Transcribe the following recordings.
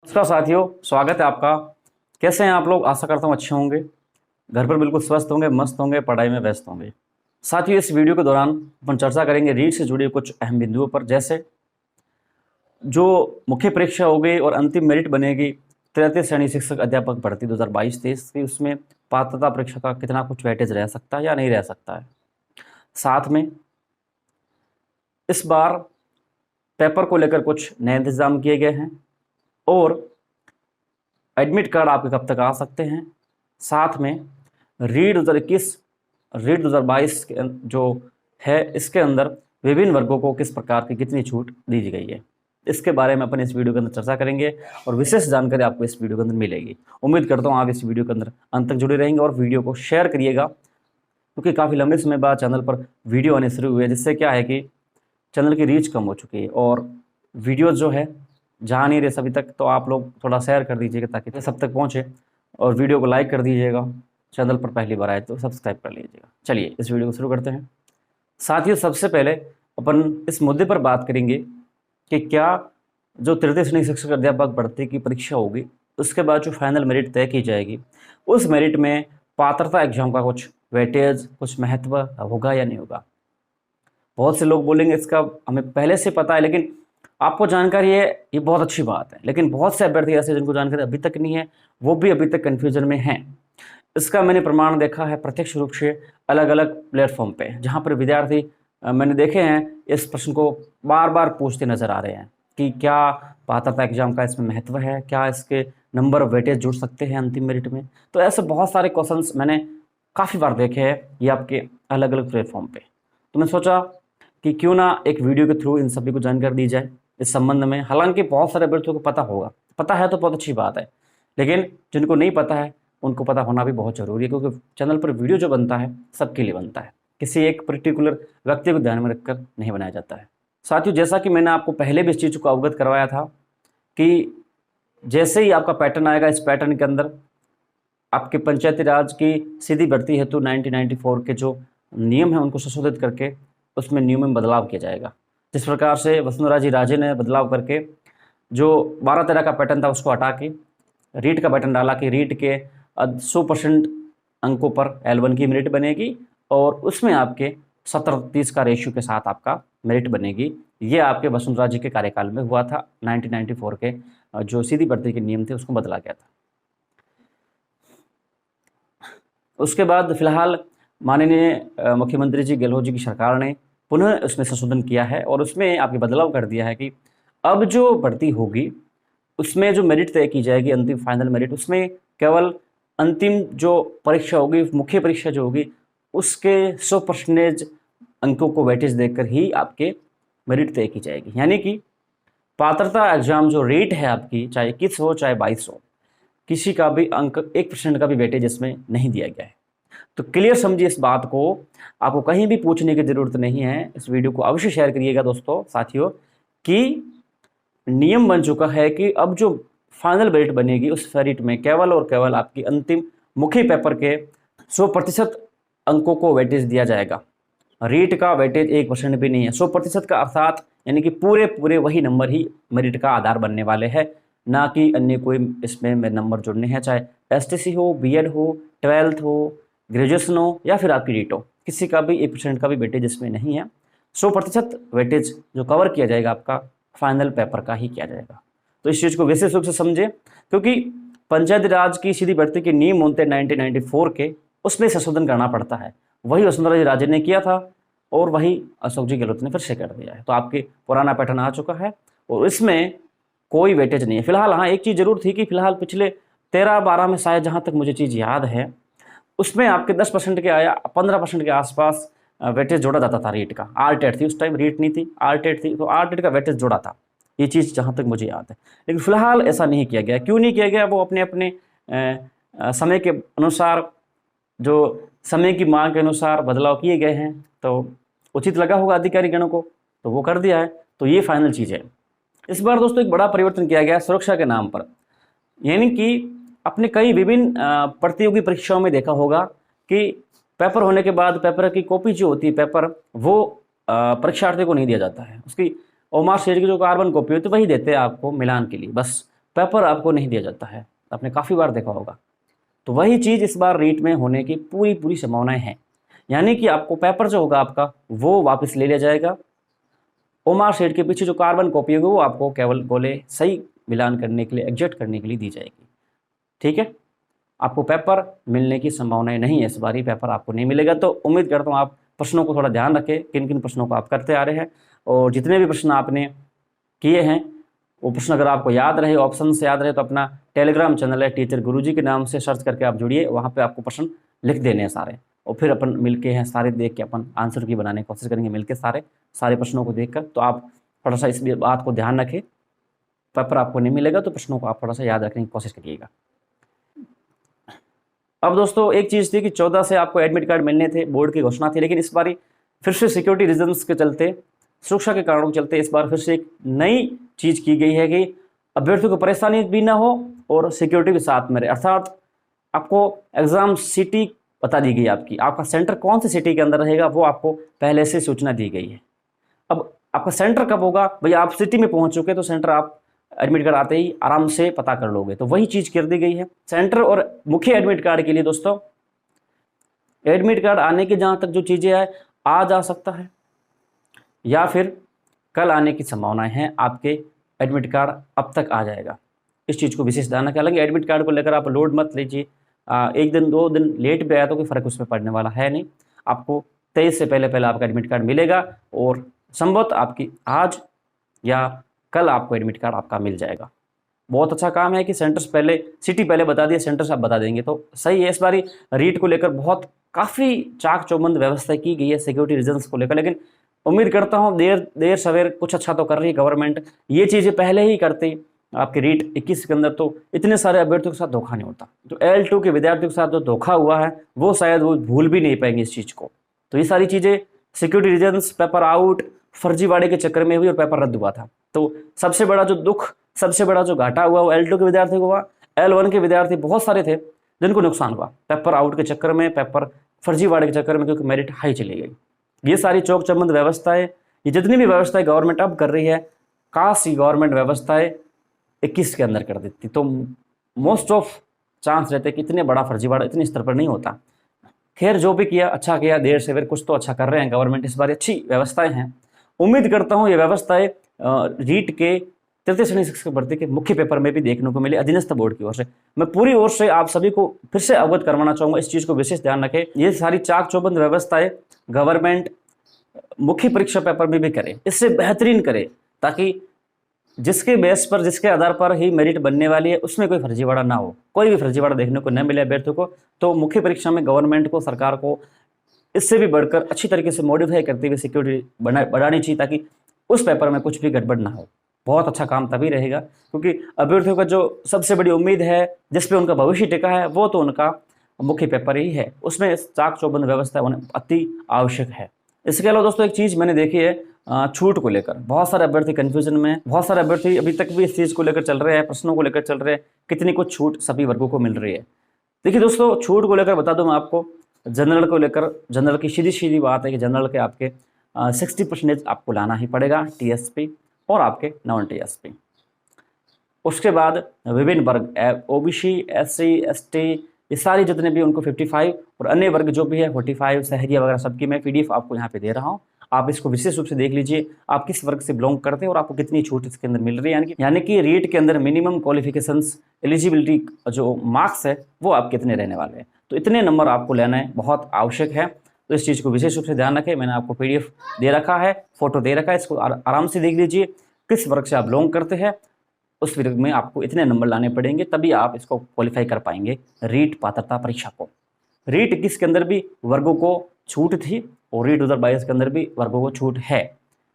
नमस्कार साथियों, स्वागत है आपका। कैसे हैं आप लोग? आशा करता हूँ अच्छे होंगे, घर पर बिल्कुल स्वस्थ होंगे, मस्त होंगे, पढ़ाई में व्यस्त होंगे। साथियों, इस वीडियो के दौरान अपन चर्चा करेंगे रीट से जुड़े कुछ अहम बिंदुओं पर, जैसे जो मुख्य परीक्षा हो गई और अंतिम मेरिट बनेगी तृतीय श्रेणी शिक्षक अध्यापक भर्ती 2022-23 की, उसमें पात्रता परीक्षा का कितना कुछ वेटेज रह सकता है या नहीं रह सकता है। साथ में इस बार पेपर को लेकर कुछ नए इंतजाम किए गए हैं और एडमिट कार्ड आपके कब तक आ सकते हैं। साथ में रीट 2021 रीट 2022 के जो है, इसके अंदर विभिन्न वर्गों को किस प्रकार की कितनी छूट दी गई है, इसके बारे में अपन इस वीडियो के अंदर चर्चा करेंगे और विशेष जानकारी आपको इस वीडियो के अंदर मिलेगी। उम्मीद करता हूँ आप इस वीडियो के अंदर अंत तक जुड़े रहेंगे और वीडियो को शेयर करिएगा, क्योंकि काफ़ी लंबे समय बाद चैनल पर वीडियो आने शुरू हुए हैं, जिससे क्या है कि चैनल की रीच कम हो चुकी है और वीडियो जो है जा नहीं रहे सभी तक। तो आप लोग थोड़ा शेयर कर दीजिएगा ताकि सब तक पहुँचे, और वीडियो को लाइक कर दीजिएगा। चैनल पर पहली बार आए तो सब्सक्राइब कर लीजिएगा। चलिए इस वीडियो को शुरू करते हैं। साथियों, सबसे पहले अपन इस मुद्दे पर बात करेंगे कि क्या जो तृतीय श्रेणी शिक्षक अध्यापक भर्ती की परीक्षा होगी, उसके बाद जो फाइनल मेरिट तय की जाएगी, उस मेरिट में पात्रता एग्जाम का कुछ वेटेज, कुछ महत्व होगा या नहीं होगा। बहुत से लोग बोलेंगे इसका हमें पहले से पता है, लेकिन आपको जानकारी है, ये बहुत अच्छी बात है। लेकिन बहुत से अभ्यर्थी ऐसे जिनको जानकारी अभी तक नहीं है, वो भी अभी तक कन्फ्यूजन में हैं। इसका मैंने प्रमाण देखा है प्रत्यक्ष रूप से अलग अलग प्लेटफॉर्म पे, जहाँ पर विद्यार्थी मैंने देखे हैं इस प्रश्न को बार बार पूछते नजर आ रहे हैं कि क्या पात्रता एग्जाम का इसमें महत्व है, क्या इसके नंबर ऑफ वेटेज जुड़ सकते हैं अंतिम मेरिट में। तो ऐसे बहुत सारे क्वेश्चंस मैंने काफ़ी बार देखे हैं ये आपके अलग अलग प्लेटफॉर्म पे। तो मैं सोचा कि क्यों ना एक वीडियो के थ्रू इन सभी को जानकारी दी जाए इस संबंध में। हालांकि बहुत सारे अभ्यर्थियों को पता होगा, पता है तो बहुत अच्छी बात है, लेकिन जिनको नहीं पता है उनको पता होना भी बहुत ज़रूरी है, क्योंकि चैनल पर वीडियो जो बनता है सबके लिए बनता है, किसी एक पर्टिकुलर व्यक्ति को ध्यान में रखकर नहीं बनाया जाता है। साथियों, जैसा कि मैंने आपको पहले भी इस चीज़ को अवगत करवाया था कि जैसे ही आपका पैटर्न आएगा, इस पैटर्न के अंदर आपके पंचायती राज की सीधी भर्ती हेतु 1994 के जो नियम हैं उनको संशोधित करके उसमें नियम में बदलाव किया जाएगा। जिस प्रकार से वसुंधरा जी राजे ने बदलाव करके जो 12-13 का पैटर्न था उसको हटा के रीट का पैटर्न डाला कि रीट के 100% अंकों पर L1 की मेरिट बनेगी और उसमें आपके 70-30 का रेशियो के साथ आपका मेरिट बनेगी। ये आपके वसुंधरा जी के कार्यकाल में हुआ था। 1994 के जो सीधी भर्ती के नियम थे उसको बदला गया था। उसके बाद फिलहाल माननीय मुख्यमंत्री जी गहलोत जी की सरकार ने पुनः उसमें संशोधन किया है और उसमें आपके बदलाव कर दिया है कि अब जो भर्ती होगी उसमें जो मेरिट तय की जाएगी, अंतिम फाइनल मेरिट, उसमें केवल अंतिम जो परीक्षा होगी, मुख्य परीक्षा जो होगी, उसके 100% अंकों को वेटेज देकर ही आपके मेरिट तय की जाएगी। यानी कि पात्रता एग्जाम जो रेट है आपकी, चाहे 21 हो चाहे 22 हो, किसी का भी अंक 1% का भी वेटेज इसमें नहीं दिया गया है। तो क्लियर समझिए इस बात को, आपको कहीं भी पूछने की ज़रूरत नहीं है। इस वीडियो को अवश्य शेयर करिएगा दोस्तों, साथियों, कि नियम बन चुका है कि अब जो फाइनल मेरिट बनेगी उस मेरिट में केवल और केवल आपकी अंतिम मुख्य पेपर के 100% अंकों को वेटेज दिया जाएगा। रीट का वेटेज 1% भी नहीं है। 100% का अर्थात यानी कि पूरे पूरे वही नंबर ही मेरिट का आधार बनने वाले हैं, ना कि अन्य कोई इसमें नंबर जुड़ने हैं, चाहे STC हो, BEd हो, 12th हो, ग्रेजुएशन हो या फिर आपकी रीट हो, किसी का भी 1% का भी वेटेज इसमें नहीं है। 100% वेटेज जो कवर किया जाएगा आपका फाइनल पेपर का ही किया जाएगा। तो इस चीज़ को विशेष रूप से समझे, क्योंकि पंचायती राज की सीधी भर्ती के नियम होते हैं 1994 के, उसमें संशोधन करना पड़ता है। वही वसुंधरा जी राजे ने किया था और वही अशोक जी गहलोत ने फिर से कर दिया है। तो आपके पुराना पैटर्न आ चुका है और इसमें कोई वेटेज नहीं है। फिलहाल हाँ, एक चीज़ जरूर थी कि फिलहाल पिछले 13-12 में शायद, जहाँ तक मुझे चीज़ याद है, उसमें आपके 10% के आया 15% के आसपास वेटेज जोड़ा जाता था रीट का। RTET थी उस टाइम, रीट नहीं थी, RTET थी, तो RTET का वेटेज जोड़ा था। ये चीज़ जहाँ तक मुझे याद है, लेकिन फिलहाल ऐसा नहीं किया गया। क्यों नहीं किया गया? वो अपने अपने समय के अनुसार, जो समय की मांग के अनुसार बदलाव किए गए हैं, तो उचित लगा होगा अधिकारी गणों को, तो वो कर दिया है। तो ये फाइनल चीज़ है। इस बार दोस्तों एक बड़ा परिवर्तन किया गया सुरक्षा के नाम पर। यानी कि अपने कई विभिन्न प्रतियोगी परीक्षाओं में देखा होगा कि पेपर होने के बाद पेपर की कॉपी जो होती है, पेपर, वो परीक्षार्थी को नहीं दिया जाता है। उसकी ओमार शेड की जो कार्बन कॉपी होती है वही देते हैं आपको मिलान के लिए, बस पेपर आपको नहीं दिया जाता है, आपने काफ़ी बार देखा होगा। तो वही चीज़ इस बार रीट में होने की पूरी पूरी संभावनाएं हैं, यानी कि आपको पेपर जो होगा आपका वो वापस ले लिया जाएगा। ओमार शीट के पीछे जो कार्बन कॉपी होगी वो आपको केवल गोले सही मिलान करने के लिए, एग्जैक्ट करने के लिए दी जाएगी। ठीक है, आपको पेपर मिलने की संभावनाएं नहीं है, इस बार ही पेपर आपको नहीं मिलेगा। तो उम्मीद करता हूँ आप प्रश्नों को थोड़ा ध्यान रखें, किन किन प्रश्नों को आप करते आ रहे हैं, और जितने भी प्रश्न आपने किए हैं वो प्रश्न अगर आपको याद रहे, ऑप्शन से याद रहे, तो अपना टेलीग्राम चैनल है टीचर गुरुजी के नाम से सर्च करके आप जुड़िए, वहाँ पे आपको प्रश्न लिख देने हैं सारे, और फिर अपन मिलके हैं सारे देख के अपन आंसर की बनाने की कोशिश करेंगे मिलके सारे प्रश्नों को देखकर। तो आप थोड़ा सा इस बात को ध्यान रखें, पेपर आपको नहीं मिलेगा तो प्रश्नों को आप थोड़ा सा याद रखने की कोशिश करिएगा। अब दोस्तों एक चीज़ थी कि 14 से आपको एडमिट कार्ड मिलने थे, बोर्ड की घोषणा थी, लेकिन इस बार फिर से सिक्योरिटी रीजंस के चलते, सुरक्षा के कारणों के चलते इस बार फिर से एक नई चीज़ की गई है कि अभ्यर्थियों को परेशानी भी ना हो और सिक्योरिटी के साथ में रहे। अर्थात आपको एग्ज़ाम सिटी बता दी गई, आपका सेंटर कौन सी सिटी के अंदर रहेगा वो आपको पहले से सूचना दी गई है। अब आपका सेंटर कब होगा, भैया आप सिटी में पहुंच चुके तो सेंटर आप एडमिट कार्ड आते ही आराम से पता कर लोगे, तो वही चीज़ कर दी गई है। सेंटर और मुख्य एडमिट कार्ड के लिए दोस्तों, एडमिट कार्ड आने की जहाँ तक जो चीज़ें हैं, आज आ सकता है या फिर कल आने की संभावनाएं हैं। आपके एडमिट कार्ड अब तक आ जाएगा, इस चीज़ को विशेष ध्यान रखें। हालांकि एडमिट कार्ड को लेकर आप लोड मत लीजिए, एक दिन 2 दिन लेट भी आया तो कोई फ़र्क उसमें पड़ने वाला है नहीं। आपको 23 से पहले आपका एडमिट कार्ड मिलेगा, और संभवतः आपकी आज या कल आपको एडमिट कार्ड आपका मिल जाएगा। बहुत अच्छा काम है कि सेंटर्स पहले, सिटी पहले बता दिए, सेंटर्स आप बता देंगे तो सही है। इस बारी रीट को लेकर बहुत काफ़ी चाक चौबंद व्यवस्था की गई है सिक्योरिटी रीजंस को लेकर, लेकिन उम्मीद करता हूँ देर सवेर कुछ अच्छा तो कर रही है गवर्नमेंट। ये चीज़ें पहले ही करती आपके रीट 21 के अंदर तो इतने सारे अभ्यर्थियों के साथ धोखा नहीं होता। तो L2 के विद्यार्थियों के साथ जो धोखा हुआ है वो शायद वो भूल भी नहीं पाएंगे इस चीज़ को। तो ये सारी चीज़ें सिक्योरिटी रीजंस, पेपर आउट, फर्जीवाड़े के चक्कर में हुई और पेपर रद्द हुआ था। तो सबसे बड़ा जो दुख, सबसे बड़ा जो घाटा हुआ वो L2 के विद्यार्थी को हुआ। L1 के विद्यार्थी बहुत सारे थे जिनको नुकसान हुआ पेपर आउट के चक्कर में, पेपर फर्जीवाड़े के चक्कर में, क्योंकि मेरिट हाई चली गई। ये सारी चौक चौबंद व्यवस्थाएं, ये जितनी भी व्यवस्थाएं गवर्नमेंट अब कर रही है, काश ये गवर्नमेंट व्यवस्थाएं 21 के अंदर कर देती तो मोस्ट ऑफ चांस रहते कि इतने बड़ा फर्जीवाड़ा इतने स्तर पर नहीं होता। खैर जो भी किया अच्छा किया, देर से फिर कुछ तो अच्छा कर रहे हैं गवर्नमेंट, इस बार अच्छी व्यवस्थाएं हैं। उम्मीद करता हूँ ये व्यवस्थाएं रीट के तृतीय श्रेणी शिक्षक भर्ती के मुख्य पेपर में भी देखने को मिले अधीनस्थ बोर्ड की ओर से। मैं पूरी ओर से आप सभी को फिर से अवगत करवाना चाहूँगा, इस चीज़ को विशेष ध्यान रखें। ये सारी चाक चौबंद व्यवस्थाएं गवर्नमेंट मुख्य परीक्षा पेपर में भी करे, इससे बेहतरीन करे, ताकि जिसके बेस पर, जिसके आधार पर ही मेरिट बनने वाली है उसमें कोई फर्जीवाड़ा ना हो, कोई भी फर्जीवाड़ा देखने को न मिले अभ्यर्थियों को। तो मुख्य परीक्षा में गवर्नमेंट को, सरकार को इससे भी बढ़कर अच्छी तरीके से मॉडिफाई करते हुए सिक्योरिटी बढ़ानी चाहिए, ताकि उस पेपर में कुछ भी गड़बड़ ना हो। बहुत अच्छा काम तभी रहेगा, क्योंकि अभ्यर्थियों का जो सबसे बड़ी उम्मीद है, जिस पे उनका भविष्य टिका है, वो तो उनका मुख्य पेपर ही है। उसमें चाक चौबंद व्यवस्था होना अति आवश्यक है। इसके अलावा दोस्तों एक चीज़ मैंने देखी है, छूट को लेकर बहुत सारे अभ्यर्थी कंफ्यूजन में, बहुत सारे अभ्यर्थी अभी तक भी इस चीज़ को लेकर चल रहे हैं, प्रश्नों को लेकर चल रहे हैं, कितनी कुछ छूट सभी वर्गों को मिल रही है। देखिए दोस्तों, छूट को लेकर बता दूं मैं आपको, जनरल को लेकर, जनरल की सीधी सीधी बात है कि जनरल के आपके 60% आपको लाना ही पड़ेगा TSP और आपके नॉन TSP। उसके बाद विभिन्न वर्ग OBC, SC, ST, ये सारी जितने भी उनको 55 और अन्य वर्ग जो भी है 45, शहरिया वगैरह सबकी मैं PDF आपको यहाँ पे दे रहा हूँ। आप इसको विशेष रूप से देख लीजिए, आप किस वर्ग से बिलोंग करते हैं और आपको कितनी छूट इसके अंदर मिल रही है। यानी कि रीट के अंदर मिनिमम क्वालिफिकेशंस, एलिजिबिलिटी जो मार्क्स है वो आप कितने रहने वाले हैं। तो इतने नंबर आपको लेना है, बहुत आवश्यक है। तो इस चीज़ को विशेष रूप से ध्यान रखें। मैंने आपको PDF दे रखा है, फोटो दे रखा है, इसको आराम से देख लीजिए। किस वर्ग से आप बिलोंग करते हैं उस वर्ग में आपको इतने नंबर लाने पड़ेंगे, तभी आप इसको क्वालिफाई कर पाएंगे रीट पात्रता परीक्षा को। रीट 21 के अंदर भी वर्गों को छूट थी और रीट 2022 के अंदर भी वर्गों को छूट है।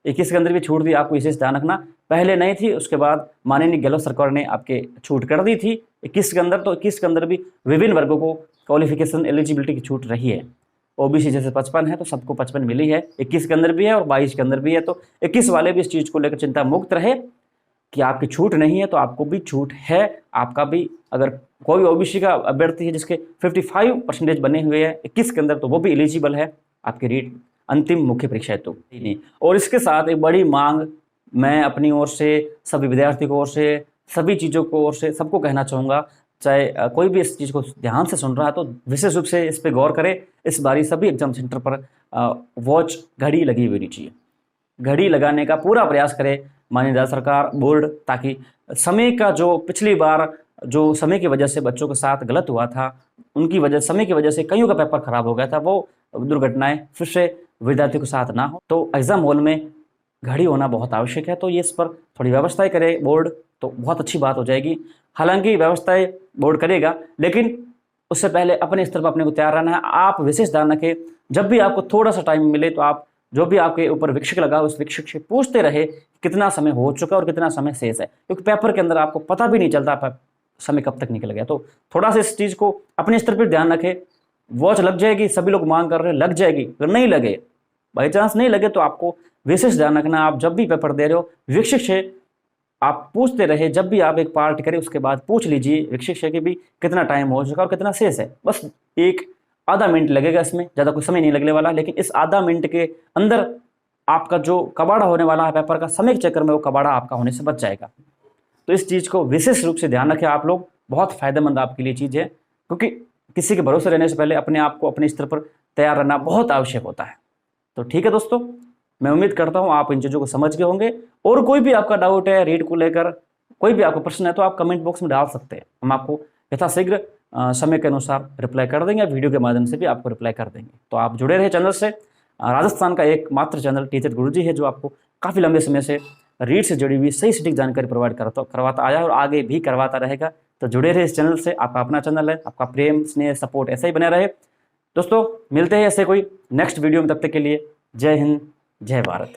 21 के अंदर भी छूट थी, आपको विशेष ध्यान रखना, पहले नहीं थी, उसके बाद माननीय गहलोत सरकार ने आपके छूट कर दी थी 21 के अंदर। तो 21 के अंदर भी विभिन्न वर्गों को क्वालिफिकेशन एलिजिबिलिटी की छूट रही है। OBC जैसे 55 है तो सबको 55 मिली है, 21 के अंदर भी है और 22 के अंदर भी है। तो 21 वाले भी इस चीज़ को लेकर चिंता मुक्त रहे कि आपकी छूट नहीं है, तो आपको भी छूट है। आपका भी अगर कोई OBC का अभ्यर्थी है जिसके 55% बने हुए हैं 21 के अंदर, तो वो भी एलिजिबल है आपके रीट अंतिम मुख्य परीक्षा हेतु। और इसके साथ एक बड़ी मांग मैं अपनी ओर से, सभी विद्यार्थी की ओर से सभी चीज़ों को और से सबको कहना चाहूँगा, चाहे कोई भी इस चीज़ को ध्यान से सुन रहा है तो विशेष रूप से इस पे गौर करे। इस बारी सभी एग्जाम सेंटर पर वॉच घड़ी लगी हुई होनी चाहिए। घड़ी लगाने का पूरा प्रयास करे माननीय राज्य सरकार, बोर्ड, ताकि समय का जो पिछली बार जो समय की वजह से बच्चों के साथ गलत हुआ था, उनकी वजह समय की वजह से कईयों का पेपर खराब हो गया था, वो दुर्घटनाएं फिर से विद्यार्थियों के साथ ना हो। तो एग्जाम हॉल में घड़ी होना बहुत आवश्यक है। तो ये इस पर थोड़ी व्यवस्थाएं करे बोर्ड तो बहुत अच्छी बात हो जाएगी। हालांकि व्यवस्थाएं बोर्ड करेगा, लेकिन उससे पहले अपने स्तर पर अपने को तैयार रहना है। आप विशेष ध्यान रखें, जब भी आपको थोड़ा सा टाइम मिले तो आप जो भी आपके ऊपर वीक्षक लगा उस वीक्षक से पूछते रहे कितना समय हो चुका और कितना समय शेष है, क्योंकि पेपर के अंदर आपको पता भी नहीं चलता समय कब तक निकल गया। तो थोड़ा सा इस चीज़ को अपने स्तर पर ध्यान रखें। वॉच लग जाएगी, सभी लोग मांग कर रहे हैं, लग जाएगी। अगर नहीं लगे, बाई चांस नहीं लगे, तो आपको विशेष ध्यान रखना, आप जब भी पेपर दे रहे हो वीक्षक से आप पूछते रहे। जब भी आप एक पार्ट करें उसके बाद पूछ लीजिए वीक्षक से कि भी कितना टाइम हो चुका और कितना शेष है। बस एक आधा मिनट लगेगा, इसमें ज़्यादा कोई समय नहीं लगने वाला, लेकिन इस आधा मिनट के अंदर आपका जो कबाड़ा होने वाला है पेपर का, समय के चक्कर में वो कबाड़ा आपका होने से बच जाएगा। तो इस चीज़ को विशेष रूप से ध्यान रखें आप लोग, बहुत फायदेमंद आपके लिए चीज़ है, क्योंकि किसी के भरोसे रहने से पहले अपने आप को अपने स्तर पर तैयार रहना बहुत आवश्यक होता है। तो ठीक है दोस्तों, मैं उम्मीद करता हूँ आप इन चीज़ों को समझ गए होंगे। और कोई भी आपका डाउट है रीड को लेकर, कोई भी आपको प्रश्न है, तो आप कमेंट बॉक्स में डाल सकते हैं। हम आपको यथाशीघ्र समय के अनुसार रिप्लाई कर देंगे, वीडियो के माध्यम से भी आपको रिप्लाई कर देंगे। तो आप जुड़े रहे चैनल से। राजस्थान का एकमात्र चैनल टीचर गुरुजी है, जो आपको काफ़ी लंबे समय से रीड से जुड़ी हुई सही सटीक जानकारी प्रोवाइड करवाता आया और आगे भी करवाता रहेगा। तो जुड़े रहे इस चैनल से। आपका अपना चैनल है, आपका प्रेम, स्नेह, सपोर्ट ऐसा ही बने रहे। दोस्तों मिलते हैं ऐसे कोई नेक्स्ट वीडियो में, तब तक के लिए जय हिंद, जय भारत।